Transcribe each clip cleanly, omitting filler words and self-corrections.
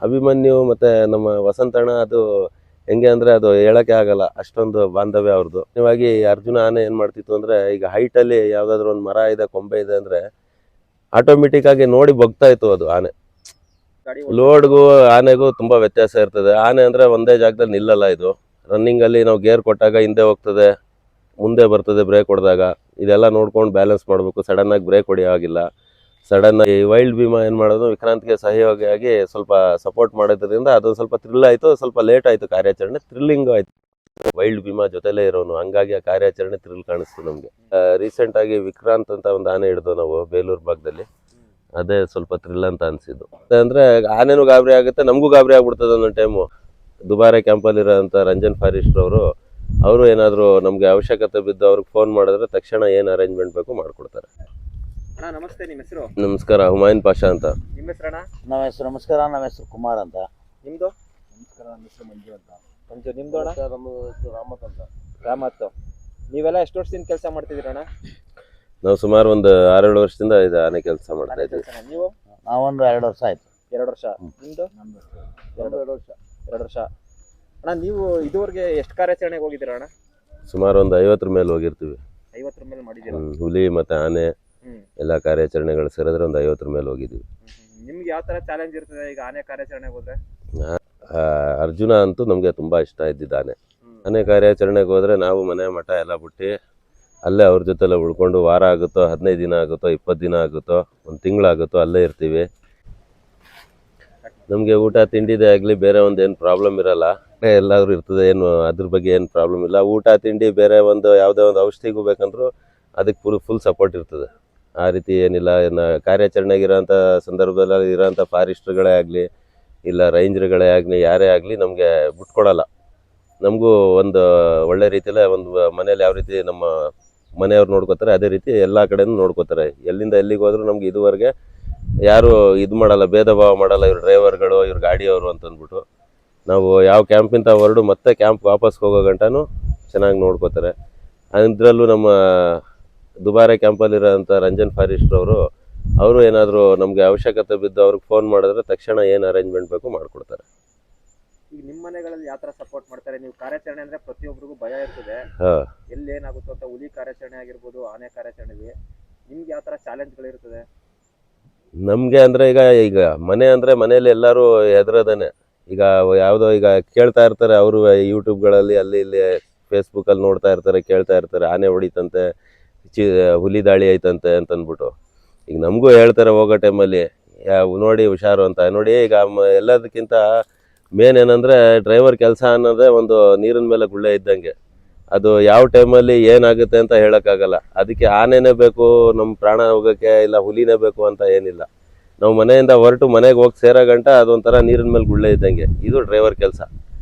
ಅಭಿಮನ್ಯು ಮತ್ತು ನಮ್ಮ ವಸಂತಣ್ಣ ಅದು ಹೆಂಗೆ ಅಂದರೆ ಅದು ಹೇಳೋಕ್ಕೆ ಆಗಲ್ಲ, ಅಷ್ಟೊಂದು ಬಾಂಧವ್ಯ ಅವ್ರದ್ದು. ನೀವಾಗಿ ಅರ್ಜುನ ಆನೆ ಏನು ಮಾಡ್ತಿತ್ತು ಅಂದರೆ, ಈಗ ಹೈಟಲ್ಲಿ ಯಾವುದಾದ್ರೂ ಒಂದು ಮರ ಇದೆ, ಕೊಂಬೆ ಇದೆ ಅಂದರೆ ಆಟೋಮೆಟಿಕ್ಕಾಗಿ ನೋಡಿ ಬಗ್ತಾ ಇತ್ತು ಅದು ಆನೆ. ಲೋಡ್ಗೂ ಆನೆಗೂ ತುಂಬ ವ್ಯತ್ಯಾಸ ಇರ್ತದೆ. ಆನೆ ಅಂದರೆ ಒಂದೇ ಜಾಗದಲ್ಲಿ ನಿಲ್ಲಲ್ಲ. ಇದು ರನ್ನಿಂಗಲ್ಲಿ ನಾವು ಗೇರ್ ಕೊಟ್ಟಾಗ ಹಿಂದೆ ಹೋಗ್ತದೆ, ಮುಂದೆ ಬರ್ತದೆ ಬ್ರೇಕ್ ಹೊಡೆದಾಗ. ಇದೆಲ್ಲ ನೋಡ್ಕೊಂಡು ಬ್ಯಾಲೆನ್ಸ್ ಮಾಡಬೇಕು. ಸಡನ್ನಾಗಿ ಬ್ರೇಕ್ ಹೊಡೆಯೋ ಆಗಿಲ್ಲ. ಸಡನ್ನಾಗಿ ವೈಲ್ಡ್ ಭೀಮಾ ಏನು ಮಾಡೋದು, ವಿಕ್ರಾಂತ್ಗೆ ಸಹಯೋಗಿಯಾಗಿ ಸ್ವಲ್ಪ ಸಪೋರ್ಟ್ ಮಾಡೋದ್ರಿಂದ ಅದೊಂದು ಸ್ವಲ್ಪ ಥ್ರಿಲ್ ಆಯಿತು. ಸ್ವಲ್ಪ ಲೇಟ್ ಆಯಿತು ಕಾರ್ಯಾಚರಣೆ, ಥ್ರಿಲ್ಲಿಂಗ್ ಆಯಿತು. ವೈಲ್ಡ್ ಭೀಮಾ ಜೊತೆಲೇ ಇರೋನು, ಹಂಗಾಗಿ ಆ ಕಾರ್ಯಾಚರಣೆ ಥ್ರಿಲ್ ಕಾಣಿಸ್ತು ನಮಗೆ. ರೀಸೆಂಟಾಗಿ ವಿಕ್ರಾಂತ್ ಅಂತ ಒಂದು ಆನೆ ಹಿಡಿದು ನಾವು ಬೇಲೂರು ಭಾಗದಲ್ಲಿ, ಅದೇ ಸ್ವಲ್ಪ ಥ್ರಿಲ್ ಅಂತ ಅನಿಸಿದ್ದು. ಅಂದರೆ ಆನೆನೂ ಗಾಬರಿ ಆಗುತ್ತೆ, ನಮಗೂ ಗಾಬರಿ ಆಗ್ಬಿಡ್ತದೆ ಒಂದೊಂದು ಟೈಮು. ದುಬಾರೆ ಕ್ಯಾಂಪಲ್ಲಿರೋಂಥ ರಂಜನ್ ಫಾರಿಸ್ಟ್ ಅವರು ಏನಾದರೂ ನಮಗೆ ಅವಶ್ಯಕತೆ ಬಿದ್ದು ಅವ್ರಿಗೆ ಫೋನ್ ಮಾಡಿದ್ರೆ ತಕ್ಷಣ ಏನು ಅರೇಂಜ್ಮೆಂಟ್ ಬೇಕು ಮಾಡಿಕೊಡ್ತಾರೆ. ಅಣ್ಣ ನಮಸ್ತೆ, ನಿಮ್ಮ ಹೆಸರು? ನಮಸ್ಕಾರ, ಹುಮಾಯೂನ್ ಪಾಷಾ ಅಂತ. ನಿಮ್ಮ ಹೆಸರಣ್ಣ? ನಮ್ಮ ಹೆಸರು ನಮಸ್ಕಾರ, ನಮ್ಮ ಹೆಸರು ಕುಮಾರ್ ಅಂತ. ನಿಮ್ಮದು? ನಮಸ್ಕಾರ, ನಮ್ಮ ಹೆಸರು ಮಂಜು ಅಂತ. ಮಂಜು. ನಿಮ್ಮದು ಅಣ್ಣ? ನಮ್ಮ ಹೆಸರು ರಾಮತ್ ಅಂತ. ರಾಮತ್. ನೀವೆಲ್ಲ ಎಷ್ಟು ವರ್ಷದಿಂದ ಕೆಲಸ ಮಾಡ್ತಿದ್ದೀರಣ್ಣ? ನಾವು ಸುಮಾರು ಒಂದು 6-7 ವರ್ಷದಿಂದ ಇದು ಆನೆ ಕೆಲಸ ಮಾಡ್ತಾ ಇದ್ದೀವಿ. ನೀವು? ನಾವೊಂದು 2 ವರ್ಷ ಆಯ್ತು. 2 ವರ್ಷ. ನಿಮ್ಮದು? 2 ವರ್ಷ. 2 ವರ್ಷ. ಅಣ್ಣ ನೀವು ಇದುವರೆಗೆ ಎಷ್ಟು ಕಾರ್ಯಾಚರಣೆಗೆ ಹೋಗಿದ್ದೀರಾ ಅಣ್ಣ? ಸುಮಾರು ಒಂದು 50 ಮೇಲೆ ಹೋಗಿರ್ತೀವಿ. 50 ಮೇಲೆ ಮಾಡಿದ್ದೀರಾ? ಹುಲಿ ಮತ್ತು ಆನೆ ಎಲ್ಲ ಕಾರ್ಯಾಚರಣೆಗಳು ಸೇರಿದ್ರೆ ಒಂದು 50 ಮೇಲೆ ಹೋಗಿದ್ದೀವಿ. ನಿಮ್ಗೆ ಯಾವ ಥರ ಚಾಲೆಂಜ್ ಇರ್ತದೆ ಈಗ ಆನೆ ಕಾರ್ಯಾಚರಣೆಗೆ ಹೋದ್ರೆ? ಅರ್ಜುನ ಅಂತೂ ನಮಗೆ ತುಂಬ ಇಷ್ಟ ಇದ್ದಿದ್ದು ಆನೆ. ಆನೆ ಕಾರ್ಯಾಚರಣೆಗೆ ಹೋದರೆ ನಾವು ಮನೆ ಮಠ ಎಲ್ಲ ಬಿಟ್ಟು ಅಲ್ಲೇ ಅವ್ರ ಜೊತೆಲ್ಲ ಉಳ್ಕೊಂಡು ವಾರ ಆಗುತ್ತೋ, 15 ದಿನ ಆಗುತ್ತೋ, 20 ದಿನ ಆಗುತ್ತೋ, ಒಂದು ತಿಂಗಳಾಗುತ್ತೋ ಅಲ್ಲೇ ಇರ್ತೀವಿ. ನಮಗೆ ಊಟ ತಿಂಡಿದೇ ಆಗಲಿ ಬೇರೆ ಒಂದು ಏನು ಪ್ರಾಬ್ಲಮ್ ಇರಲ್ಲ, ಎಲ್ಲಾದರೂ ಇರ್ತದೆ. ಏನು ಅದ್ರ ಬಗ್ಗೆ ಏನು ಪ್ರಾಬ್ಲಮ್ ಇಲ್ಲ. ಊಟ ತಿಂಡಿ ಬೇರೆ ಒಂದು ಯಾವುದೇ ಒಂದು ಔಷಧಿಗೂ ಬೇಕಂದ್ರೂ ಅದಕ್ಕೆ ಫುಲ್ ಸಪೋರ್ಟ್ ಇರ್ತದೆ. ಆ ರೀತಿ ಏನಿಲ್ಲ. ಕಾರ್ಯಾಚರಣೆಗಿರೋಂಥ ಸಂದರ್ಭದಲ್ಲಿ ಇರೋಂಥ ಫಾರೆಸ್ಟ್ರುಗಳೇ ಆಗಲಿ ಇಲ್ಲ ರೇಂಜರ್ಗಳೇ ಆಗಲಿ ಯಾರೇ ಆಗಲಿ ನಮಗೆ ಬಿಟ್ಕೊಡಲ್ಲ. ನಮಗೂ ಒಂದು ಒಳ್ಳೆ ರೀತಿಯಲ್ಲೇ ಒಂದು ಮನೇಲಿ ಯಾವ ರೀತಿ ನಮ್ಮ ಮನೆಯವ್ರು ನೋಡ್ಕೋತಾರೆ ಅದೇ ರೀತಿ ಎಲ್ಲ ಕಡೆನೂ ನೋಡ್ಕೋತಾರೆ. ಎಲ್ಲಿಂದ ಎಲ್ಲಿಗೆ ಹೋದರೂ ನಮ್ಗೆ ಇದುವರೆಗೆ ಯಾರು ಇದು ಮಾಡಲ್ಲ, ಭೇದ ಭಾವ ಮಾಡಲ್ಲ. ಇವ್ರು ಡ್ರೈವರ್ಗಳು, ಇವ್ರು ಗಾಡಿಯವರು ಅಂತಂದ್ಬಿಟ್ಟು ನಾವು ಯಾವ ಕ್ಯಾಂಪಿಂದ ಹೊರಡು ಮತ್ತೆ ಕ್ಯಾಂಪ್ ವಾಪಸ್ ಹೋಗೋ ಗಂಟನೂ ಚೆನ್ನಾಗಿ ನೋಡ್ಕೋತಾರೆ. ಅದರಲ್ಲೂ ನಮ್ಮ ದುಬಾರೆ ಕ್ಯಾಂಪಲ್ಲಿರೋಂಥ ರಂಜನ್ ಫಾರಿಸ್ಟ್ ಅವರು ಏನಾದರೂ ನಮಗೆ ಅವಶ್ಯಕತೆ ಬಿದ್ದು ಅವ್ರಿಗೆ ಫೋನ್ ಮಾಡಿದ್ರೆ ತಕ್ಷಣ ಏನು ಅರೇಂಜ್ಮೆಂಟ್ ಬೇಕು ಮಾಡಿಕೊಡ್ತಾರೆ. ಈಗ ನಿಮ್ಮ ಮನೆಗಳಲ್ಲಿ ಯಾವ ಥರ ಸಪೋರ್ಟ್ ಮಾಡ್ತಾರೆ? ನೀವು ಕಾರ್ಯಾಚರಣೆ ಅಂದರೆ ಪ್ರತಿಯೊಬ್ಬರಿಗೂ ಭಯ ಇರ್ತದೆ, ಎಲ್ಲಿ ಏನಾಗುತ್ತೋ ಅಂತ. ಹುಲಿ ಕಾರ್ಯಾಚರಣೆ ಆಗಿರ್ಬೋದು, ಆನೆ ಕಾರ್ಯಾಚರಣೆಗೆ ನಿಮ್ಗೆ ಯಾವ ಥರ ಚಾಲೆಂಜ್ಗಳಿರ್ತದೆ? ನಮಗೆ ಅಂದರೆ ಈಗ ಮನೆ ಅಂದರೆ ಮನೇಲಿ ಎಲ್ಲರೂ ಹೆದರೋದೇನೆ. ಈಗ ಯಾವುದೋ ಈಗ ಕೇಳ್ತಾ ಇರ್ತಾರೆ ಅವರು ಯೂಟ್ಯೂಬ್ಗಳಲ್ಲಿ ಅಲ್ಲಿ ಇಲ್ಲಿ ಫೇಸ್ಬುಕ್ಕಲ್ಲಿ ನೋಡ್ತಾ ಇರ್ತಾರೆ, ಕೇಳ್ತಾ ಇರ್ತಾರೆ ಆನೆ ಹೊಡಿತಂತೆ, ಹುಲಿ ದಾಳಿ ಐತಂತೆ ಅಂತಂದ್ಬಿಟ್ಟು. ಈಗ ನಮಗೂ ಹೇಳ್ತಾರೆ ಹೋಗೋ ಟೈಮಲ್ಲಿ ನೋಡಿ ಹುಷಾರು ಅಂತ. ನೋಡಿ ಈಗ ಎಲ್ಲದಕ್ಕಿಂತ ಮೇನ್ ಏನಂದರೆ ಡ್ರೈವರ್ ಕೆಲಸ ಅನ್ನೋದೇ ಒಂದು ನೀರಿನ ಮೇಲೆ ಗುಳ್ಳೆ ಇದ್ದಂಗೆ. ಅದು ಯಾವ ಟೈಮಲ್ಲಿ ಏನಾಗುತ್ತೆ ಅಂತ ಹೇಳೋಕ್ಕಾಗಲ್ಲ. ಅದಕ್ಕೆ ಆನೆನೇ ಬೇಕು ನಮ್ಮ ಪ್ರಾಣ ಹೋಗೋಕ್ಕೆ, ಇಲ್ಲ ಹುಲಿನೇ ಬೇಕು ಅಂತ ಏನಿಲ್ಲ. ನಾವು ಮನೆಯಿಂದ ಹೊರಟು ಮನೆಗೆ ಹೋಗಿ ಸೇರೋ ಗಂಟ ಅದೊಂಥರ ನೀರಿನ ಮೇಲೆ ಗುಳ್ಳೆ ಇದ್ದಂಗೆ. ಇದು ಡ್ರೈವರ್ ಕೆಲಸ.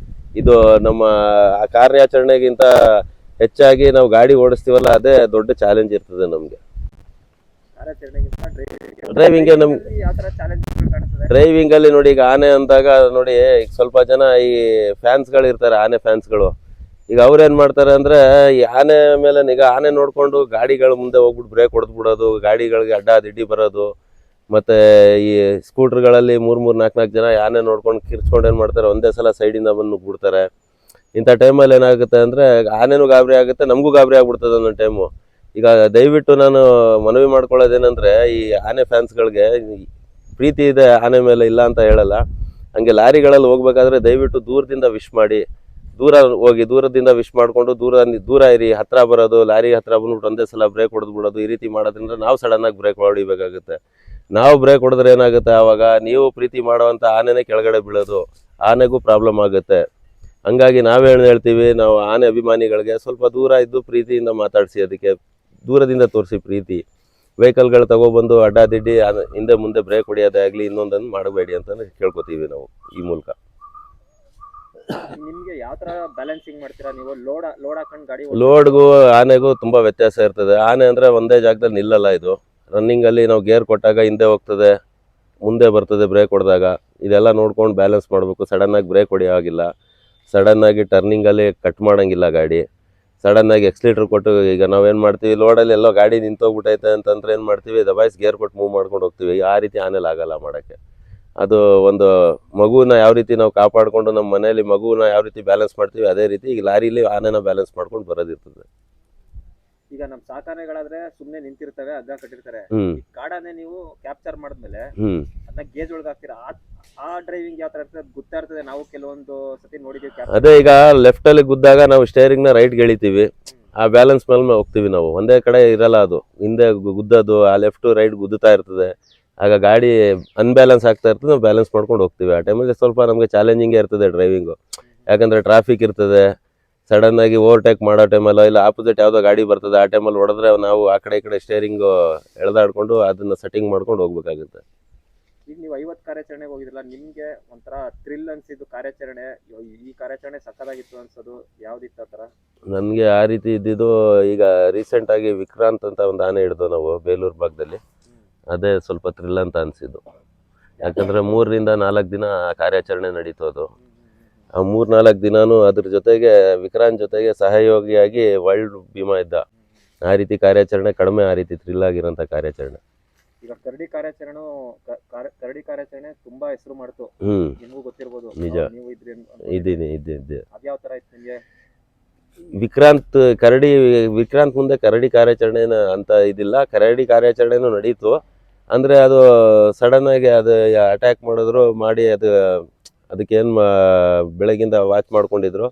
ಇದು ನಮ್ಮ ಕಾರ್ಯಾಚರಣೆಗಿಂತ ಹೆಚ್ಚಾಗಿ ನಾವು ಗಾಡಿ ಓಡಿಸ್ತೀವಲ್ಲ, ಅದೇ ದೊಡ್ಡ ಚಾಲೆಂಜ್ ಇರ್ತದೆ ನಮಗೆ. ಡ್ರೈವಿಂಗ್ಗೆ ನಮ್ಗೆ ಡ್ರೈವಿಂಗಲ್ಲಿ ನೋಡಿ, ಈಗ ಆನೆ ಅಂದಾಗ ನೋಡಿ, ಈಗ ಸ್ವಲ್ಪ ಜನ ಈ ಫ್ಯಾನ್ಸ್ಗಳು ಇರ್ತಾರೆ, ಆನೆ ಫ್ಯಾನ್ಸ್ಗಳು. ಈಗ ಅವ್ರೇನು ಮಾಡ್ತಾರೆ ಅಂದರೆ ಈ ಆನೆ ಮೇಲೆ ಆನೆ ನೋಡಿಕೊಂಡು ಗಾಡಿಗಳ ಮುಂದೆ ಹೋಗ್ಬಿಟ್ಟು ಬ್ರೇಕ್ ಹೊಡೆದ್ಬಿಡೋದು, ಗಾಡಿಗಳಿಗೆ ಅಡ್ಡ ದಿಡ್ಡಿ ಬರೋದು. ಮತ್ತು ಈ ಸ್ಕೂಟ್ರ್ಗಳಲ್ಲಿ 3-4 ಜನ ಆನೆ ನೋಡ್ಕೊಂಡು ಕಿರ್ಚ್ಕೊಂಡು ಏನು ಮಾಡ್ತಾರೆ, ಒಂದೇ ಸಲ ಸೈಡಿಂದ ಬಂದು ಬಿಡ್ತಾರೆ. ಇಂಥ ಟೈಮಲ್ಲಿ ಏನಾಗುತ್ತೆ ಅಂದರೆ ಆನೆನೂ ಗಾಬರಿ ಆಗುತ್ತೆ, ನಮಗೂ ಗಾಬರಿ ಆಗ್ಬಿಡ್ತದೆ ಒಂದೊಂದು ಟೈಮು. ಈಗ ದಯವಿಟ್ಟು ನಾನು ಮನವಿ ಮಾಡ್ಕೊಳ್ಳೋದೇನೆಂದರೆ, ಈ ಆನೆ ಫ್ಯಾನ್ಸ್ಗಳಿಗೆ ಪ್ರೀತಿ ಇದೆ ಆನೆ ಮೇಲೆ, ಇಲ್ಲ ಅಂತ ಹೇಳಲ್ಲ. ಹಂಗೆ ಲಾರಿಗಳಲ್ಲಿ ಹೋಗ್ಬೇಕಾದ್ರೆ ದಯವಿಟ್ಟು ದೂರದಿಂದ ವಿಶ್ ಮಾಡಿ, ದೂರ ಹೋಗಿ ದೂರದಿಂದ ವಿಶ್ ಮಾಡಿಕೊಂಡು ದೂರ ಇರಿ. ಹತ್ತಿರ ಬರೋದು, ಲಾರಿ ಹತ್ತಿರ ಬಂದ್ಬಿಟ್ಟು ಒಂದೇ ಸಲ ಬ್ರೇಕ್ ಹೊಡೆದ್ಬಿಡೋದು, ಈ ರೀತಿ ಮಾಡೋದ್ರಿಂದ ನಾವು ಸಡನ್ನಾಗಿ ಬ್ರೇಕ್ ಹೊಡಿಬೇಕಾಗುತ್ತೆ. ನಾವು ಬ್ರೇಕ್ ಹೊಡೆದ್ರೆ ಏನಾಗುತ್ತೆ, ಆವಾಗ ನೀವು ಪ್ರೀತಿ ಮಾಡೋವಂಥ ಆನೆನೇ ಕೆಳಗಡೆ ಬೀಳೋದು, ಆನೆಗೂ ಪ್ರಾಬ್ಲಮ್ ಆಗುತ್ತೆ. ಹಂಗಾಗಿ ನಾವೇನು ಹೇಳ್ತೀವಿ, ನಾವು ಆನೆ ಅಭಿಮಾನಿಗಳಿಗೆ ಸ್ವಲ್ಪ ದೂರ ಇದ್ದು ಪ್ರೀತಿಯಿಂದ ಮಾತಾಡಿಸಿ, ಅದಕ್ಕೆ ದೂರದಿಂದ ತೋರಿಸಿ ಪ್ರೀತಿ. ವೆಹಿಕಲ್ಗಳು ತಗೊಬಂದು ಅಡ್ಡಾದಿಡ್ಡಿ ಹಿಂದೆ ಮುಂದೆ ಬ್ರೇಕ್ ಹೊಡೆಯೋದೇ ಆಗಲಿ ಇನ್ನೊಂದನ್ನು ಮಾಡಬೇಡಿ ಅಂತ ಕೇಳ್ಕೊತೀವಿ ನಾವು ಈ ಮೂಲಕ. ನಿಮಗೆ ಯಾವ ಥರ ಬ್ಯಾಲೆನ್ಸಿಂಗ್ ಮಾಡ್ತೀರಾ ನೀವು? ಲೋಡ್ ಹಾಕೊಂಡು ಗಾಡಿ ಲೋಡ್ಗೂ ಆನೆಗೂ ತುಂಬ ವ್ಯತ್ಯಾಸ ಇರ್ತದೆ. ಆನೆ ಅಂದರೆ ಒಂದೇ ಜಾಗದಲ್ಲಿ ನಿಲ್ಲಲ್ಲ. ಇದು ರನ್ನಿಂಗಲ್ಲಿ ನಾವು ಗೇರ್ ಕೊಟ್ಟಾಗ ಹಿಂದೆ ಹೋಗ್ತದೆ, ಮುಂದೆ ಬರ್ತದೆ ಬ್ರೇಕ್ ಹೊಡೆದಾಗ. ಇದೆಲ್ಲ ನೋಡ್ಕೊಂಡು ಬ್ಯಾಲೆನ್ಸ್ ಮಾಡಬೇಕು. ಸಡನ್ನಾಗಿ ಬ್ರೇಕ್ ಹೊಡೆಯೋ ಆಗಿಲ್ಲ, ಸಡನ್ನಾಗಿ ಟರ್ನಿಂಗಲ್ಲಿ ಕಟ್ ಮಾಡೋಂಗಿಲ್ಲ ಗಾಡಿ. ಸಡನ್ನಾಗಿ ಎಕ್ಸ್ಲೀಟ್ರ್ ಕೊಟ್ಟು, ಈಗ ನಾವೇನು ಮಾಡ್ತೀವಿ, ಲೋಡಲ್ಲಿ ಎಲ್ಲೋ ಗಾಡಿ ನಿಂತೋಗ್ಬಿಟ್ಟೈತೆ ಅಂತಂದ್ರೆ ಏನು ಮಾಡ್ತೀವಿ, ದಬಾಯಿಸಿ ಗೇರ್ ಕೊಟ್ಟು ಮೂವ್ ಮಾಡ್ಕೊಂಡು ಹೋಗ್ತೀವಿ. ಆ ರೀತಿ ಆನೆಲಿ ಆಗಲ್ಲ ಮಾಡೋಕ್ಕೆ. ಅದು ಒಂದು ಮಗುನ ಯಾವ ರೀತಿ ನಾವು ಕಾಪಾಡಿಕೊಂಡು ನಮ್ಮ ಮನೆಯಲ್ಲಿ ಮಗುನ ಯಾವ ರೀತಿ ಬ್ಯಾಲೆನ್ಸ್ ಮಾಡ್ತೀವಿ ಅದೇ ರೀತಿ ಈಗ ಲಾರಿಲಿ ಆನೆನ ಬ್ಯಾಲೆನ್ಸ್ ಮಾಡ್ಕೊಂಡು ಬರೋದಿರ್ತದೆ. ಈಗ ನಮ್ಮ ಸಾಕಾನೆಗಳಾದ್ರೆ ಸುಮ್ನೆ ನಿಂತಿರ್ತವೆ, ಹಗ್ಗ ಕಟ್ಟಿರ್ತಾರೆ. ಹ್ಮ್ ಈ ಕಾಡಾನೆ ನೀವು ಕ್ಯಾಪ್ಚರ್ ಮಾಡಿದ್ಮೇಲೆ ಹ್ಮ್ ಅದನ್ನ ಗೇಜ್ ಒಳಗೆ ಹಾಕ್ತೀರಾ. ಆ ಡ್ರೈವಿಂಗ್ ಯಾವ ತರ ಇರ್ತದೆ ಗೊತ್ತಾ ಇರ್ತದೆ. ನಾವು ಕೆಲವೊಂದು ಸತಿ ನೋಡಿದೀವಿ. ಅದೇ ಈಗ ಲೆಫ್ಟ್ ಅಲ್ಲಿ ಗುದ್ದಾಗ ನಾವು ಸ್ಟೇರಿಂಗ್ ನ ರೈಟ್ ಎಳಿತೀವಿ, ಆ ಬ್ಯಾಲೆನ್ಸ್ ಮೇಲೆ ಹೋಗ್ತೀವಿ ನಾವು, ಒಂದೇ ಕಡೆ ಇರಲ್ಲ ಅದು, ಹಿಂದೆ ಗುದ್ದೋದು ಆ ಲೆಫ್ಟ್ ರೈಟ್ ಗುದ್ದುತ್ತಾ ಇರ್ತದೆ, ಆಗ ಗಾಡಿ ಅನ್ಬ್ಯಾಲೆನ್ಸ್ ಆಗ್ತಾ ಇರ್ತದೆ, ನಾವು ಬ್ಯಾಲೆನ್ಸ್ ಮಾಡ್ಕೊಂಡು ಹೋಗ್ತೀವಿ. ಆ ಟೈಮಲ್ಲಿ ಸ್ವಲ್ಪ ನಮಗೆ ಚಾಲೆಂಜಿಂಗೇ ಇರ್ತದೆ ಡ್ರೈವಿಂಗು, ಯಾಕಂದ್ರೆ ಟ್ರಾಫಿಕ್ ಇರ್ತದೆ, ಸಡನ್ ಆಗಿ ಓವರ್ಟೇಕ್ ಮಾಡೋ ಟೈಮಲ್ಲ ಇಲ್ಲ ಆಪೋಸಿಟ್ ಯಾವುದೋ ಗಾಡಿ ಬರ್ತದೆ ಆ ಟೈಮಲ್ಲಿ ಹೊಡೆದ್ರೆ ನಾವು ಆ ಕಡೆ ಈ ಕಡೆ ಸ್ಟೇರಿಂಗು ಎಳೆದಾಡ್ಕೊಂಡು ಅದನ್ನ ಸೆಟ್ಟಿಂಗ್ ಮಾಡ್ಕೊಂಡು ಹೋಗ್ಬೇಕಾಗುತ್ತೆ. ಈಗ ನೀವು 50 ಕಾರ್ಯಾಚರಣೆಗೆ ಹೋಗಿದ್ರಲ್ಲ, ನಿಮ್ಗೆ ಒಂಥರ ಥ್ರಿಲ್ ಅನ್ಸಿದ್ದು ಕಾರ್ಯಾಚರಣೆ, ಈ ಕಾರ್ಯಾಚರಣೆ ಸಕ್ಕದಾಗಿತ್ತು ಅನ್ಸೋದು ಯಾವ್ದಿತ್ತು ಆ ತರ? ನನಗೆ ಆ ರೀತಿ ಇದ್ದಿದ್ದು ಈಗ ರೀಸೆಂಟ್ ಆಗಿ ವಿಕ್ರಾಂತ್ ಅಂತ ಒಂದು ಆನೆ ಹಿಡಿದು ನಾವು ಬೇಲೂರು ಭಾಗದಲ್ಲಿ, ಅದೇ ಸ್ವಲ್ಪ ಥ್ರಿಲ್ ಅಂತ ಅನಿಸಿದ್ದು. ಯಾಕಂದರೆ 3 ರಿಂದ 4 ದಿನ ಕಾರ್ಯಾಚರಣೆ ನಡೀತು ಅದು. ಆ 3-4 ದಿನಾನು ಅದ್ರ ಜೊತೆಗೆ ವಿಕ್ರಾಂತ್ ಜೊತೆಗೆ ಸಹಯೋಗಿಯಾಗಿ ವರ್ಲ್ಡ್ ಭೀಮಾ ಇದ್ದ. ಆ ರೀತಿ ಕಾರ್ಯಾಚರಣೆ ಕಡಿಮೆ, ಆ ರೀತಿ ಥ್ರಿಲ್ ಆಗಿರೋಂಥ ಕಾರ್ಯಾಚರಣೆ. ಈಗ ಕರಡಿ ಕಾರ್ಯಾಚರಣೆ ತುಂಬಾ ಹೆಸರು ಮಾಡ್ತು, ನಿಮಗೂ ಗೊತ್ತಿರ್ಬೋದು. ನಿಜ. ನೀವು ಇದ್ದೆ. ಅದ್ಯಾವ ತರ ಇತ್ತು ನಿಮ್ಗೆ? ವಿಕ್ರಾಂತ್ ಮುಂದೆ ಕರಡಿ ಕಾರ್ಯಾಚರಣೆ ಅಂತ ಇದಿಲ್ಲ, ಕರಡಿ ಕಾರ್ಯಾಚರಣೆನೂ ನಡೀತು. ಅಂದ್ರೆ ಅದು ಸಡನ್ ಆಗಿ ಅದು ಅಟ್ಯಾಕ್ ಮಾಡಿದ್ರು, ಮಾಡಿ ಅದಕ್ಕೇನು ಬೆಳಗಿಂದ ವಾಚ್ ಮಾಡ್ಕೊಂಡಿದ್ರು,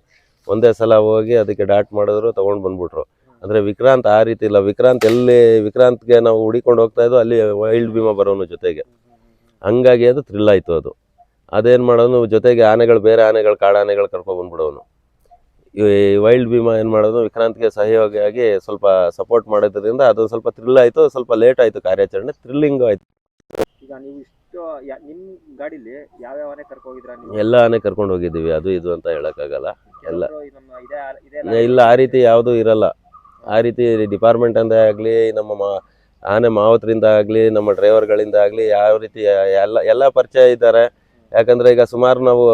ಒಂದೇ ಸಲ ಹೋಗಿ ಅದಕ್ಕೆ ಡಾಟ್ ಮಾಡಿದ್ರು, ತಗೊಂಡು ಬಂದ್ಬಿಟ್ರು. ಅಂದ್ರೆ ವಿಕ್ರಾಂತ್ ಆ ರೀತಿ ಇಲ್ಲ. ವಿಕ್ರಾಂತ್ಗೆ ನಾವು ಹುಡಿಕೊಂಡು ಹೋಗ್ತಾ ಇದ್ವು, ಅಲ್ಲಿ ವೈಲ್ಡ್ ಭೀಮಾ ಬರೋನು ಜೊತೆಗೆ, ಹಂಗಾಗಿ ಅದು ಥ್ರಿಲ್ ಆಯ್ತು. ಅದೇನು ಮಾಡೋನು ಜೊತೆಗೆ ಬೇರೆ ಆನೆಗಳು ಕಾಡಾನೆಗಳು ಕರ್ಕೊಂಡು ಬಂದ್ಬಿಡೋನು. ಈ ವೈಲ್ಡ್ ಭೀಮಾ ಏನು ಮಾಡೋದು, ವಿಕ್ರಾಂತ್ಗೆ ಸಹಯೋಗಿಯಾಗಿ ಸ್ವಲ್ಪ ಸಪೋರ್ಟ್ ಮಾಡೋದ್ರಿಂದ ಅದು ಸ್ವಲ್ಪ ಥ್ರಿಲ್ ಆಯಿತು. ಸ್ವಲ್ಪ ಲೇಟ್ ಆಯಿತು ಕಾರ್ಯಾಚರಣೆ, ಥ್ರಿಲ್ಲಿಂಗ್ ಆಯಿತು. ಈಗ ನೀವು ನಿಮ್ ಗಾಡಿಲಿ ಯಾವ್ಯಾವ ಆನೆ ಕರ್ಕೊಂಡು ಹೋಗಿದ್ರಾ ನೀವು? ಎಲ್ಲ ಆನೆ ಕರ್ಕೊಂಡು ಹೋಗಿದ್ದೀವಿ, ಅದು ಇದು ಅಂತ ಹೇಳೋಕ್ಕಾಗಲ್ಲ. ಎಲ್ಲ ಇದೆಲ್ಲ ಇಲ್ಲ, ಆ ರೀತಿ ಯಾವುದೂ ಇರಲ್ಲ. ಆ ರೀತಿ ಡಿಪಾರ್ಟ್ಮೆಂಟ್ ಅಂತ ಆಗಲಿ, ನಮ್ಮ ಆನೆ ಮಾವತರಿಂದ ಆಗಲಿ, ನಮ್ಮ ಡ್ರೈವರ್ಗಳಿಂದ ಆಗಲಿ ಯಾವ ರೀತಿ ಎಲ್ಲ ಪರಿಚಯ ಇದ್ದಾರೆ. ಯಾಕಂದರೆ ಈಗ ಸುಮಾರು ನಾವು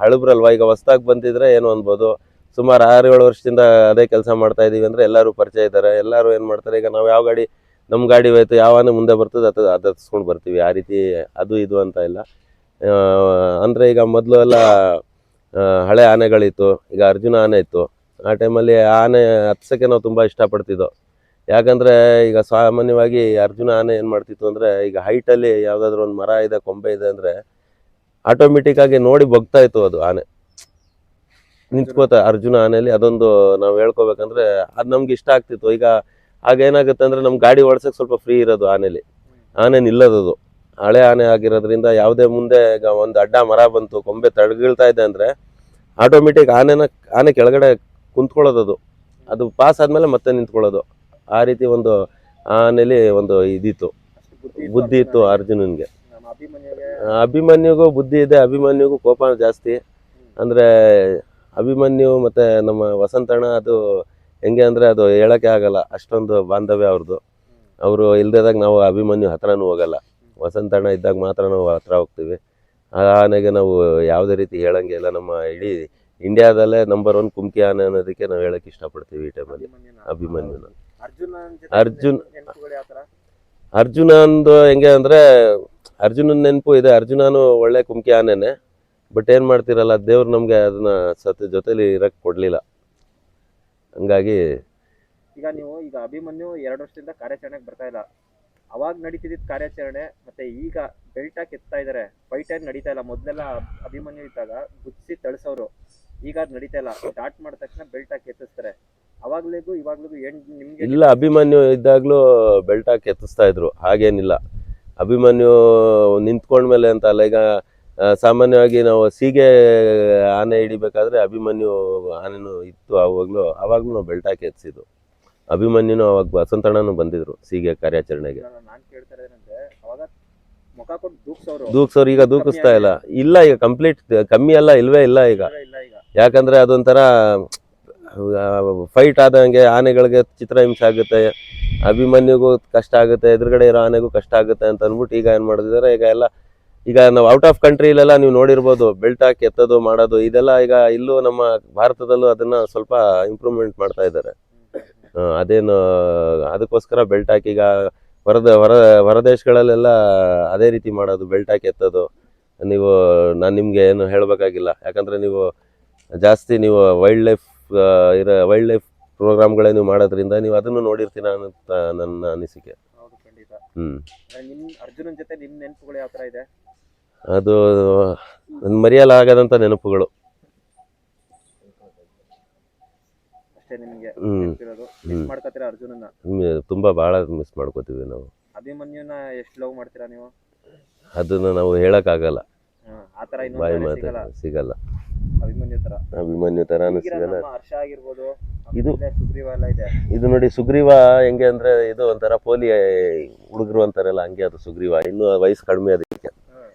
ಹಳಬ್ರಲ್ವ, ಈಗ ಹೊಸ್ದಾಗಿ ಬಂದಿದ್ರೆ ಏನು ಅನ್ಬೋದು, ಸುಮಾರು 6-7 ವರ್ಷದಿಂದ ಅದೇ ಕೆಲಸ ಮಾಡ್ತಾ ಇದ್ದೀವಿ ಅಂದರೆ ಎಲ್ಲರೂ ಪರಿಚಯ ಇದ್ದಾರೆ. ಎಲ್ಲರೂ ಏನು ಮಾಡ್ತಾರೆ, ಈಗ ನಾವು ಯಾವ ಗಾಡಿ ನಮ್ಮ ಗಾಡಿ ಹೋಯ್ತು, ಯಾವ ಆನೆ ಮುಂದೆ ಬರ್ತದೆ ಅದು ಹತ್ಸ್ಕೊಂಡು ಬರ್ತೀವಿ. ಆ ರೀತಿ ಅದು ಇದು ಅಂತ ಇಲ್ಲ. ಅಂದರೆ ಈಗ ಮೊದಲು ಎಲ್ಲ ಹಳೆ ಆನೆಗಳಿತ್ತು, ಈಗ ಅರ್ಜುನ ಆನೆ ಇತ್ತು. ಆ ಟೈಮಲ್ಲಿ ಆನೆ ಹತ್ಸೋಕ್ಕೆ ನಾವು ತುಂಬ ಇಷ್ಟಪಡ್ತಿದ್ದೋ. ಯಾಕಂದರೆ ಈಗ ಸಾಮಾನ್ಯವಾಗಿ ಅರ್ಜುನ ಆನೆ ಏನು ಮಾಡ್ತಿತ್ತು ಅಂದರೆ, ಈಗ ಹೈಟಲ್ಲಿ ಯಾವುದಾದ್ರೂ ಒಂದು ಮರ ಇದೆ, ಕೊಂಬೆ ಇದೆ ಅಂದರೆ ಆಟೋಮೆಟಿಕ್ಕಾಗಿ ನೋಡಿ ಬಗ್ತಾ ಇತ್ತು ಅದು ಆನೆ, ನಿಂತ್ಕೋತಾ. ಅರ್ಜುನ ಆನೆಯಲ್ಲಿ ಅದೊಂದು ನಾವು ಹೇಳ್ಕೊಬೇಕಂದ್ರೆ ಅದು ನಮ್ಗೆ ಇಷ್ಟ ಆಗ್ತಿತ್ತು. ಈಗ ಆಗೇನಾಗುತ್ತೆ ಅಂದರೆ ನಮ್ಮ ಗಾಡಿ ಓಡ್ಸೋಕ್ಕೆ ಸ್ವಲ್ಪ ಫ್ರೀ ಇರೋದು, ಆನೆ ನಿಲ್ಲೋದು. ಹಳೆ ಆನೆ ಆಗಿರೋದ್ರಿಂದ ಯಾವುದೇ ಮುಂದೆ ಈಗ ಒಂದು ಅಡ್ಡ ಮರ ಬಂತು, ಕೊಂಬೆ ತಡಗಿಳ್ತಾ ಇದೆ ಅಂದರೆ ಆಟೋಮೆಟಿಕ್ ಆನೆ ಕೆಳಗಡೆ ಕುಂತ್ಕೊಳ್ಳೋದು, ಅದು ಪಾಸ್ ಆದಮೇಲೆ ಮತ್ತೆ ನಿಂತ್ಕೊಳ್ಳೋದು. ಆ ರೀತಿ ಒಂದು ಆನೆಯಲ್ಲಿ ಒಂದು ಇದಿತ್ತು, ಬುದ್ಧಿ ಇತ್ತು ಅರ್ಜುನನ್ಗೆ. ಅಭಿಮನ್ಯುಗೂ ಬುದ್ಧಿ ಇದೆ, ಅಭಿಮನ್ಯುಗೂ ಕೋಪ ಜಾಸ್ತಿ. ಅಂದರೆ ಅಭಿಮನ್ಯು ಮತ್ತು ನಮ್ಮ ವಸಂತಣ್ಣ ಅದು ಹೆಂಗೆ ಅಂದರೆ ಅದು ಹೇಳೋಕ್ಕೆ ಆಗಲ್ಲ, ಅಷ್ಟೊಂದು ಬಾಂಧವ್ಯ ಅವ್ರದ್ದು. ಅವರು ಇಲ್ದಿದ್ದಾಗ ನಾವು ಅಭಿಮನ್ಯು ಹತ್ರನೂ ಹೋಗಲ್ಲ, ವಸಂತಣ್ಣ ಇದ್ದಾಗ ಮಾತ್ರ ನಾವು ಹತ್ರ ಹೋಗ್ತೀವಿ. ಆ ಆನೆಗೆ ನಾವು ಯಾವುದೇ ರೀತಿ ಹೇಳಂಗೆ ಇಲ್ಲ. ನಮ್ಮ ಇಡೀ ಇಂಡಿಯಾದಲ್ಲೇ ನಂಬರ್ 1 ಕುಮ್ಕಿ ಆನೆ ಅನ್ನೋದಕ್ಕೆ ನಾವು ಹೇಳೋಕ್ಕೆ ಇಷ್ಟಪಡ್ತೀವಿ ಈ ಟೈಮಲ್ಲಿ ಅಭಿಮನ್ಯುನ. ಅರ್ಜುನಂದು ಹೆಂಗೆ ಅಂದರೆ, ಅರ್ಜುನನ ನೆನಪು ಇದೆ. ಅರ್ಜುನನು ಒಳ್ಳೆ ಕುಮ್ಕಿ ಆನೆನೆ, ಬಟ್ ಏನು ಮಾಡ್ತಿರಲ್ಲ, ದೇವ್ರು ನಮಗೆ ಅದನ್ನ ಜೊತೆಲಿ ಇರಕ್ಕೆ ಕೊಡಲಿಲ್ಲ. ಹಂಗಾಗಿ ಈಗ ಅಭಿಮನ್ಯು 2 ವರ್ಷದಿಂದ ಕಾರ್ಯಾಚರಣೆಗೆ ಬರ್ತಾ ಇಲ್ಲ. ಅವಾಗ ನಡೀತಿದ್ದ ಕಾರ್ಯಾಚರಣೆ ಮತ್ತೆ ಈಗ ಬೆಲ್ಟ್ ಹಾಕಿ ಎತ್ತಾ ಇದಾರೆ, ಫೈಟ್ ಏನ್ ನಡೀತಾ ಇಲ್ಲ. ಮೊದಲೆಲ್ಲ ಅಭಿಮನ್ಯು ಇದ್ದಾಗ ಗುಚ್ಸಿ ತಳಿಸೋರು, ಈಗ ಅದು ನಡೀತಾ ಇಲ್ಲ. ಸ್ಟಾರ್ಟ್ ಮಾಡಿದ ತಕ್ಷಣ ಬೆಲ್ಟ್ ಹಾಕಿ ಎತ್ತಿಸ್ತಾರೆ. ಅವಾಗ್ಲಿಗೂ ಇವಾಗ್ಲಿಗೂ ಏನ್ ನಿಮ್ಗೆ? ಇಲ್ಲ, ಅಭಿಮನ್ಯು ಇದ್ದಾಗಲೂ ಬೆಲ್ಟ್ ಹಾಕಿ ಎತ್ತಿಸ್ತಾ ಇದ್ರು, ಹಾಗೇನಿಲ್ಲ. ಅಭಿಮನ್ಯು ನಿಂತ್ಕೊಂಡ್ಮೇಲೆ ಅಂತ ಅಲ್ಲ. ಈಗ ಸಾಮಾನ್ಯವಾಗಿ ನಾವು ಸೀಗೆ ಆನೆ ಹಿಡಿಬೇಕಾದ್ರೆ ಅಭಿಮನ್ಯು ಆನೆನೂ ಇತ್ತು, ಅವಾಗಲೂ ನಾವು ಬೆಲ್ಟ್ ಹಾಕಿ ಎತ್ತಿಸಿದ್ದು. ಅಭಿಮನ್ಯುನು ಅವಾಗ ವಸಂತಣ್ಣನು ಬಂದಿದ್ರು ಸೀಗೆ ಕಾರ್ಯಾಚರಣೆಗೆ. ನಾನ್ ಕೇಳ್ತಾ ಇದ್ದೇನೆಂದ್ರೆ, ಅವಾಗ ಮುಖ ಕೊಟ್ಟು ದೂಕ್ಸೋರು, ಈಗ ದೂಕಿಸ್ತಾ ಇಲ್ಲ. ಈಗ ಕಂಪ್ಲೀಟ್ ಕಮ್ಮಿ ಅಲ್ಲ, ಇಲ್ವೇ ಇಲ್ಲ ಈಗ. ಯಾಕಂದ್ರೆ ಅದೊಂಥರ ಫೈಟ್ ಆದಂಗೆ ಆನೆಗಳಿಗೆ ಚಿತ್ರಹಿಂಸೆ ಆಗುತ್ತೆ, ಅಭಿಮನ್ಯುಗೂ ಕಷ್ಟ ಆಗುತ್ತೆ, ಎದುರುಗಡೆ ಇರೋ ಆನೆಗೂ ಕಷ್ಟ ಆಗುತ್ತೆ ಅಂತ ಅಂದ್ಬಿಟ್ಟು ಈಗ ಏನು ಮಾಡಿದ್ದಾರೆ, ಈಗ ನಾವು ಔಟ್ ಆಫ್ ಕಂಟ್ರಿಲೆಲ್ಲ ನೀವು ನೋಡಿರ್ಬೋದು, ಬೆಲ್ಟ್ ಹಾಕಿ ಎತ್ತೋದು ಮಾಡೋದು ಇದೆಲ್ಲ. ಈಗ ಇಲ್ಲೂ ನಮ್ಮ ಭಾರತದಲ್ಲೂ ಅದನ್ನ ಸ್ವಲ್ಪ ಇಂಪ್ರೂವ್ಮೆಂಟ್ ಮಾಡ್ತಾ ಇದ್ದಾರೆ. ಅದೇನು ಅದಕ್ಕೋಸ್ಕರ ಬೆಲ್ಟ್ ಹಾಕಿ ಈಗ ಹೊರ ದೇಶಗಳಲ್ಲೆಲ್ಲ ಅದೇ ರೀತಿ ಮಾಡೋದು, ಬೆಲ್ಟ್ ಹಾಕಿ ಎತ್ತೋದು. ನೀವು ನಾನು ನಿಮಗೆ ಏನು ಹೇಳಬೇಕಾಗಿಲ್ಲ, ಯಾಕಂದರೆ ನೀವು ಜಾಸ್ತಿ ನೀವು ವೈಲ್ಡ್ ಲೈಫ್ ಪ್ರೋಗ್ರಾಮ್ಗಳೇ ನೀವು ಮಾಡೋದ್ರಿಂದ ನೀವು ಅದನ್ನು ನೋಡಿರ್ತೀರ ಅಂತ ನನ್ನ ಅನಿಸಿಕೆ. ಹೌದು, ಖಂಡಿತ. ಹ್ಞೂ, ನಿಮ್ ಅರ್ಜುನನ್ ಜೊತೆ ನಿಮ್ ನೆನಪುಗಳು ಯಾವ ತರ ಇದೆ? ಅದು ನನ್ನ ಮರೆಯಲಾಗದಂಥ ನೆನಪುಗಳು. ಅಷ್ಟೇ ನಿಮ್ಗೆ ಹ್ಮ್. ನೆನಪಿರೋದು? ಮಿಸ್ ಮಾಡ್ಕೊತೀರಾ ಅರ್ಜುನನ್ನ? ತುಂಬ ಭಾಳ ಮಿಸ್ ಮಾಡ್ಕೋತೀವಿ ನಾವು. ಅಭಿಮನ್ಯುನ ಎಷ್ಟು ಲವ್ ಮಾಡ್ತೀರಾ ನೀವು? ಅದನ್ನು ನಾವು ಹೇಳೋಕ್ಕಾಗಲ್ಲ, ಆತರ ಬಾಯಿ ಇನ್ನೊಂದು ಮಾತು ಸಿಗಲ್ಲ ಸಿಗಲ್ಲ. ಅಭಿಮನ್ಯು ತರ. ಅಭಿಮನ್ಯು ಥರನೂ ಈಗಿನ ಸಿಗಲ್ಲ. ನಮ್ಮ ಹರ್ಷ ಆಗಿರ್ಬೋದು, ಇದು ಆಮೇಲೆ ಸುಗ್ರೀವ ಎಲ್ಲ ಇದೆ. ಇದು ನೋಡಿ, ಸುಗ್ರೀವ ಹೆಂಗೆ ಅಂದರೆ ಇದು ಒಂಥರ ಪೋಲಿ ಹುಡುಗರು ಅಂತಾರಲ್ಲ, ಹಂಗೆ ಅದು ಸುಗ್ರೀವ. ಇನ್ನೂ ವಯಸ್ಸು ಕಡಿಮೆ ಅದಕ್ಕೆ.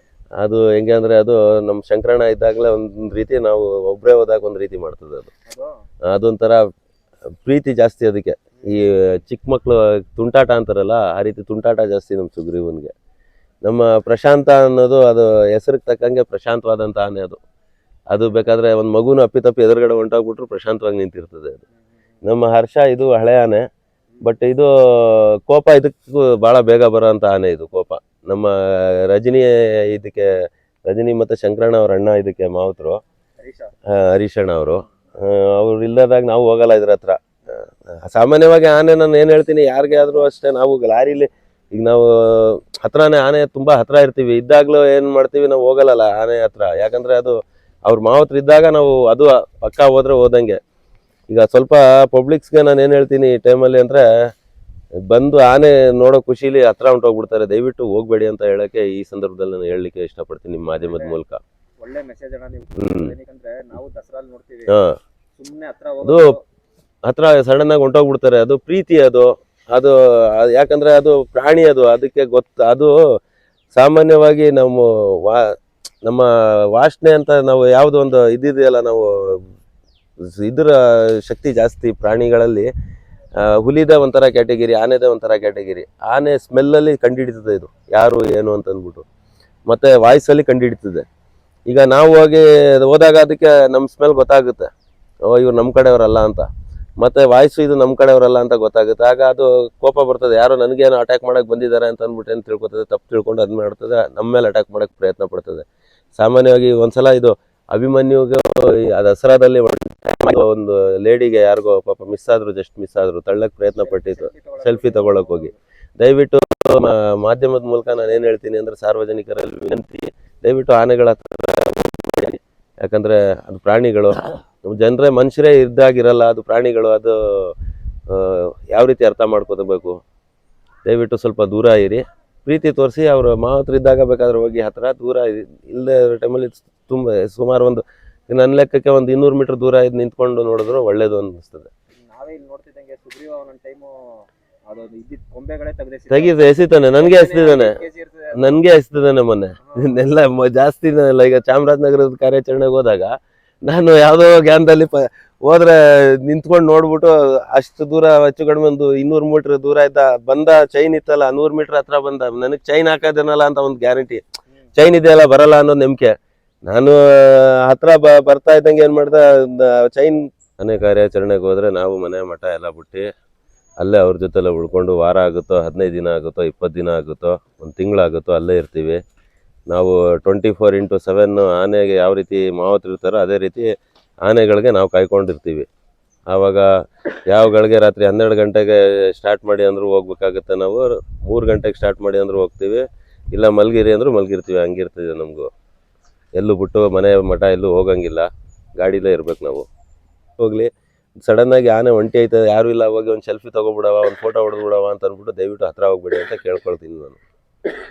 ಅದು ಹೆಂಗೆ ಅಂದರೆ ಅದು ನಮ್ಮ ಶಂಕರಣ್ಣ ಇದ್ದಾಗಲೇ ಒಂದು ರೀತಿ, ನಾವು ಒಬ್ಬರೇ ಹೋದಾಗ ಒಂದು ರೀತಿ ಮಾಡ್ತದೆ ಅದು. ಅದೊಂಥರ ಪ್ರೀತಿ ಜಾಸ್ತಿ ಅದಕ್ಕೆ. ಈ ಚಿಕ್ಕ ಮಕ್ಕಳು ತುಂಟಾಟ ಅಂತಾರಲ್ಲ, ಆ ರೀತಿ ತುಂಟಾಟ ಜಾಸ್ತಿ ನಮ್ಮ ಸುಗ್ರೀವನ್ಗೆ. ನಮ್ಮ ಪ್ರಶಾಂತ ಅನ್ನೋದು ಅದು ಹೆಸರಿಗೆ ತಕ್ಕಂಗೆ ಪ್ರಶಾಂತವಾದಂಥ ಆನೆ ಅದು. ಅದು ಬೇಕಾದರೆ ಒಂದು ಮಗುನ ಅಪ್ಪಿತಪ್ಪಿ ಎದುರುಗಡೆ ಹೊಂಟೋಗ್ಬಿಟ್ರು ಪ್ರಶಾಂತವಾಗಿ ನಿಂತಿರ್ತದೆ ಅದು. ನಮ್ಮ ಹರ್ಷ ಇದು ಹಳೆ ಆನೆ, ಬಟ್ ಇದು ಕೋಪ ಇದಕ್ಕೂ ಭಾಳ ಬೇಗ ಬರೋಂಥ ಆನೆ ಇದು, ಕೋಪ. ನಮ್ಮ ರಜನಿ ಮತ್ತು ಶಂಕರಣ್ಣ ಅವ್ರ ಅಣ್ಣ ಇದಕ್ಕೆ ಮಾವತರು, ಹರೀಶಣ್ಣ ಅವರು. ಅವ್ರು ಇಲ್ಲದಾಗ ನಾವು ಹೋಗಲ್ಲ ಇದ್ರ ಹತ್ರ. ಸಾಮಾನ್ಯವಾಗಿ ಆನೆ ನಾನು ಏನು ಹೇಳ್ತೀನಿ, ಯಾರಿಗೆ ಆದರೂ ಅಷ್ಟೇ, ನಾವು ಲಾರಿಲಿ ಈಗ ನಾವು ಆನೆ ತುಂಬ ಹತ್ರ ಇರ್ತೀವಿ, ಇದ್ದಾಗಲೂ ಏನು ಮಾಡ್ತೀವಿ, ನಾವು ಹೋಗಲ್ಲ ಆನೆ ಹತ್ರ. ಯಾಕಂದರೆ ಅದು ಅವ್ರ ಮಾವತ್ರು ಇದ್ದಾಗ ನಾವು ಅದು ಪಕ್ಕ ಹೋದ್ರೆ ಹೋದಂಗೆ. ಈಗ ಸ್ವಲ್ಪ ಪಬ್ಲಿಕ್ಸ್ಗೆ ನಾನು ಏನು ಹೇಳ್ತೀನಿ ಈ ಟೈಮಲ್ಲಿ ಅಂದರೆ, ಬಂದು ಆನೆ ನೋಡೋ ಖುಷಿಲಿ ಹತ್ರ ಹೊಂಟೋಗ್ಬಿಡ್ತಾರೆ. ದಯವಿಟ್ಟು ಹೋಗ್ಬೇಡಿ ಅಂತ ಹೇಳೋಕ್ಕೆ ಈ ಸಂದರ್ಭದಲ್ಲಿ ನಾನು ಹೇಳಲಿಕ್ಕೆ ಇಷ್ಟಪಡ್ತೀನಿ ನಿಮ್ಮ ಮಾಧ್ಯಮದ ಮೂಲಕ. ಒಳ್ಳೆ ಮೆಸೇಜ್ ಅಣ್ಣ ನೀವು. ಏನಕ್ಕೆ ನಾವು ದಸರಾಲ್ ನೋಡ್ತೀವಿ, ಸುಮ್ಮನೆ ಹತ್ರ ಅದು ಹತ್ರ ಸಡನ್ ಆಗಿ ಹೊಂಟೋಗ್ಬಿಡ್ತಾರೆ. ಅದು ಪ್ರೀತಿ, ಅದು ಅದು ಯಾಕಂದ್ರೆ ಅದು ಪ್ರಾಣಿ, ಅದು ಅದಕ್ಕೆ ಅದು ಸಾಮಾನ್ಯವಾಗಿ ನಮ್ಮ ವಾಸನೆ ಅಂತ ನಾವು ಯಾವುದೋ ಒಂದು ಇದಿದೆಯಲ್ಲ, ನಾವು ಇದರ ಶಕ್ತಿ ಜಾಸ್ತಿ ಪ್ರಾಣಿಗಳಲ್ಲಿ. ಹುಲಿದ ಒಂಥರ ಕ್ಯಾಟಗಿರಿ, ಆನೆದ ಒಂಥರ ಕ್ಯಾಟಗಿರಿ. ಆನೆ ಸ್ಮೆಲ್ಲಲ್ಲಿ ಕಂಡುಹಿಡಿತದೆ ಇದು ಯಾರು ಏನು ಅಂತ ಅಂದ್ಬಿಟ್ಟು, ಮತ್ತು ವಾಯ್ಸಲ್ಲಿ ಕಂಡುಹಿಡಿತದೆ. ಈಗ ನಾವು ಹೋದಾಗ ಅದಕ್ಕೆ ನಮ್ಮ ಸ್ಮೆಲ್ ಗೊತ್ತಾಗುತ್ತೆ, ಇವ್ರು ನಮ್ಮ ಕಡೆಯವರಲ್ಲ ಅಂತ. ಮತ್ತು ವಾಯ್ಸು ಇದು ನಮ್ಮ ಕಡೆಯವರಲ್ಲ ಅಂತ ಗೊತ್ತಾಗುತ್ತೆ. ಆಗ ಅದು ಕೋಪ ಬರ್ತದೆ, ಯಾರೋ ನನಗೇನು ಅಟ್ಯಾಕ್ ಮಾಡೋಕ್ಕೆ ಬಂದಿದ್ದಾರೆ ಅಂತ ಅಂದ್ಬಿಟ್ಟು ಏನು ತಿಳ್ಕೊತದೆ, ತಪ್ಪು ತಿಳ್ಕೊಂಡು ಅದು ಮಾಡ್ತದೆ, ನಮ್ಮ ಮೇಲೆ ಅಟ್ಯಾಕ್ ಮಾಡೋಕ್ಕೆ ಪ್ರಯತ್ನ ಪಡ್ತದೆ. ಸಾಮಾನ್ಯವಾಗಿ ಒಂದ್ಸಲ ಇದು ಅಭಿಮನ್ಯುಗೆ ದಸರಾದಲ್ಲಿ ಒಂದು ಲೇಡಿಗೆ ಯಾರಿಗೋ ಪಾಪ ಜಸ್ಟ್ ಮಿಸ್ ಆದ್ರು, ತಳ್ಳಕ್ಕೆ ಪ್ರಯತ್ನ ಪಟ್ಟಿತ್ತು ಸೆಲ್ಫಿ ತಗೊಳಕ್ಕೆ ಹೋಗಿ. ದಯವಿಟ್ಟು ಮಾಧ್ಯಮದ ಮೂಲಕ ನಾನು ಏನು ಹೇಳ್ತೀನಿ ಅಂದರೆ, ಸಾರ್ವಜನಿಕರಲ್ಲಿ ವಿನಂತಿ, ದಯವಿಟ್ಟು ಆನೆಗಳ ಹತ್ರ, ಯಾಕಂದರೆ ಅದು ಪ್ರಾಣಿಗಳು, ಜನರೇ ಮನುಷ್ಯರೇ ಇದ್ದಾಗಿರಲ್ಲ, ಅದು ಪ್ರಾಣಿಗಳು. ಅದು ಯಾವ ರೀತಿ ಅರ್ಥ ಮಾಡ್ಕೋಬೇಕು. ದಯವಿಟ್ಟು ಸ್ವಲ್ಪ ದೂರ ಇರಿ, ಪ್ರೀತಿ ತೋರಿಸಿ. ಅವರು ಮಾವತರು ಇದ್ದಾಗ ಬೇಕಾದ್ರೆ ಹೋಗಿ ಹತ್ರ, ದೂರ ಇಲ್ಲದೆ ಟೈಮಲ್ಲಿ ತುಂಬ ಸುಮಾರು ನನ್ನ ಲೆಕ್ಕಕ್ಕೆ 200 ಮೀಟರ್ ದೂರ ನಿಂತ್ಕೊಂಡು ನೋಡಿದ್ರು ಒಳ್ಳೇದು ಅನ್ನಿಸ್ತದೆ. ನಾವೇ ಇಲ್ಲಿ ನೋಡ್ತಿದ್ದಂಗೆ ಸುಗ್ರೀವ ಒಂದೊಂದು ಟೈಮು ಅದೊಂದು ಇದ್ದಿದ್ದ ಕೊಂಬೆಗಳೇ ಎಸಿತಾನೆ, ನನಗೆ ಎಸ್ತಿದ್ದಾನೆ ಮೊನ್ನೆ. ಎಲ್ಲ ಜಾಸ್ತಿ ಇಲ್ಲ. ಈಗ ಚಾಮರಾಜನಗರದ ಕಾರ್ಯಾಚರಣೆಗೆ ಹೋದಾಗ ನಾನು ಯಾವುದೋ ಗ್ಯಾನ್ದಲ್ಲಿ ಹೋದ್ರೆ ನಿಂತ್ಕೊಂಡು ನೋಡ್ಬಿಟ್ಟು, ಅಷ್ಟು ದೂರ ಹೆಚ್ಚು ಕಡಿಮೆ 200 ಮೀಟರ್ ದೂರ ಬಂದ ಚೈನ್ ಇತ್ತಲ್ಲ, 100 ಮೀಟರ್ ಹತ್ರ ಬಂದ. ನನಗೆ ಚೈನ್ ಹಾಕೋದೇನಲ್ಲ ಅಂತ ಒಂದು ಗ್ಯಾರಂಟಿ, ಚೈನ್ ಇದೆಯಲ್ಲ ಬರಲ್ಲ ಅನ್ನೋದು ನಂಬಿಕೆ. ನಾನು ಹತ್ರ ಬರ್ತಾ ಇದ್ದಂಗೆ ಏನು ಮಾಡ್ದೆ, ಚೈನ್. ಮನೆ ಕಾರ್ಯಾಚರಣೆಗೆ ಹೋದರೆ ನಾವು ಮನೆ ಮಠ ಎಲ್ಲ ಬಿಟ್ಟು ಅಲ್ಲೇ ಅವ್ರ ಜೊತೆಲ್ಲ ಉಳ್ಕೊಂಡು, ವಾರ ಆಗುತ್ತೋ 15 ದಿನ ಆಗುತ್ತೋ 20 ದಿನ ಆಗುತ್ತೋ 1 ತಿಂಗಳಾಗುತ್ತೋ ಅಲ್ಲೇ ಇರ್ತೀವಿ ನಾವು. 24x7 ಆನೆಗೆ ಯಾವ ರೀತಿ ಮಾವತರು ಇರ್ತಾರೋ ಅದೇ ರೀತಿ ಆನೆಗಳಿಗೆ ನಾವು ಕಾಯ್ಕೊಂಡಿರ್ತೀವಿ. ಆವಾಗ ಯಾವ ಗಳಿಗೆ ರಾತ್ರಿ 12 ಗಂಟೆಗೆ ಸ್ಟಾರ್ಟ್ ಮಾಡಿ ಅಂದರೂ ಹೋಗ್ಬೇಕಾಗುತ್ತೆ ನಾವು, 3 ಗಂಟೆಗೆ ಸ್ಟಾರ್ಟ್ ಮಾಡಿ ಅಂದರೂ ಹೋಗ್ತೀವಿ, ಇಲ್ಲ ಮಲಗಿರಿ ಅಂದರೂ ಮಲಗಿರ್ತೀವಿ. ಹಂಗಿರ್ತೀವಿ ನಮಗೂ. ಎಲ್ಲೂ ಬಿಟ್ಟು ಮನೆ ಮಠ ಎಲ್ಲೂ ಹೋಗಂಗಿಲ್ಲ, ಗಾಡಿಲೇ ಇರ್ಬೇಕು ನಾವು. ಹೋಗಲಿ, ಸಡನ್ನಾಗಿ ಆನೆ ಒಂಟಿ ಐತೆ, ಯಾರೂ ಇಲ್ಲ, ಹೋಗಿ ಒಂದು ಸೆಲ್ಫಿ ತೊಗೊಬಿಡವ, ಒಂದು ಫೋಟೋ ಹೊಡೆದ್ಬಿಡವ ಅಂತ ಅಂದ್ಬಿಟ್ಟು ದಯವಿಟ್ಟು ಹತ್ರ ಹೋಗ್ಬೇಡಿ ಅಂತ ಕೇಳ್ಕೊಳ್ತೀನಿ ನಾನು.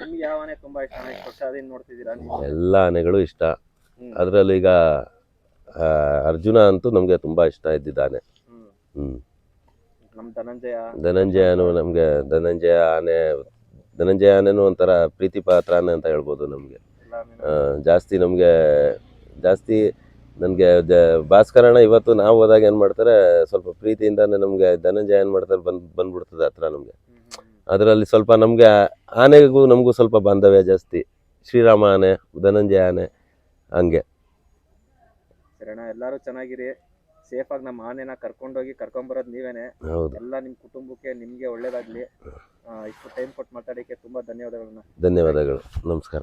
ನಿಮ್ಗೆ ಯಾವ ಆನೆ ತುಂಬಾ ಇಷ್ಟ? ವರ್ಷದಿಂದ ನೋಡ್ತಿದ್ದೀರಾ ನೀವು? ಎಲ್ಲ ಆನೆಗಳು ಇಷ್ಟ, ಅದರಲ್ಲೂ ಈಗ ಅರ್ಜುನ ಅಂತೂ ನಮಗೆ ತುಂಬ ಇಷ್ಟ ಇದ್ದಿದ್ದಾನೆ. ನಮ್ಮ ಧನಂಜಯನು ನಮಗೆ, ಧನಂಜಯ ಆನೆನೂ ಒಂಥರ ಪ್ರೀತಿ ಪಾತ್ರ ಆನೆ ಅಂತ ಹೇಳ್ಬೋದು ನಮಗೆ. ಜಾಸ್ತಿ ನನಗೆ ಭಾಸ್ಕರಣ್ಣ ಇವತ್ತು ನಾವು ಹೋದಾಗ ಏನು ಮಾಡ್ತಾರೆ, ಸ್ವಲ್ಪ ಪ್ರೀತಿಯಿಂದಾನೆ ನಮಗೆ ಧನಂಜಯ ಏನು ಮಾಡ್ತಾರೆ, ಬಂದ್ಬಿಡ್ತದೆ ಹತ್ರ ನಮಗೆ. ಅದರಲ್ಲಿ ಸ್ವಲ್ಪ ನಮಗೆ ಆನೆಗೂ ನಮಗೂ ಸ್ವಲ್ಪ ಬಾಂಧವ್ಯ ಜಾಸ್ತಿ. ಶ್ರೀರಾಮ ಆನೆ, ಧನಂಜಯ ಆನೆ, ಹಂಗೆ. ಸರಿಣ್ಣ, ಎಲ್ಲರೂ ಚೆನ್ನಾಗಿರಿ, ಸೇಫ್ ಆಗಿ ನಮ್ಮ ಆನೆನ ಕರ್ಕೊಂಬರೋದು ನೀವೇನೆ. ಹೌದು, ಎಲ್ಲ ನಿಮ್ಮ ಕುಟುಂಬಕ್ಕೆ ನಿಮಗೆ ಒಳ್ಳೇದಾಗ್ಲಿ. ಇಷ್ಟು ಟೈಮ್ ಕೊಟ್ಟು ಮಾತಾಡೋಕ್ಕೆ ತುಂಬಾ ಧನ್ಯವಾದಗಳು. ನಮಸ್ಕಾರ.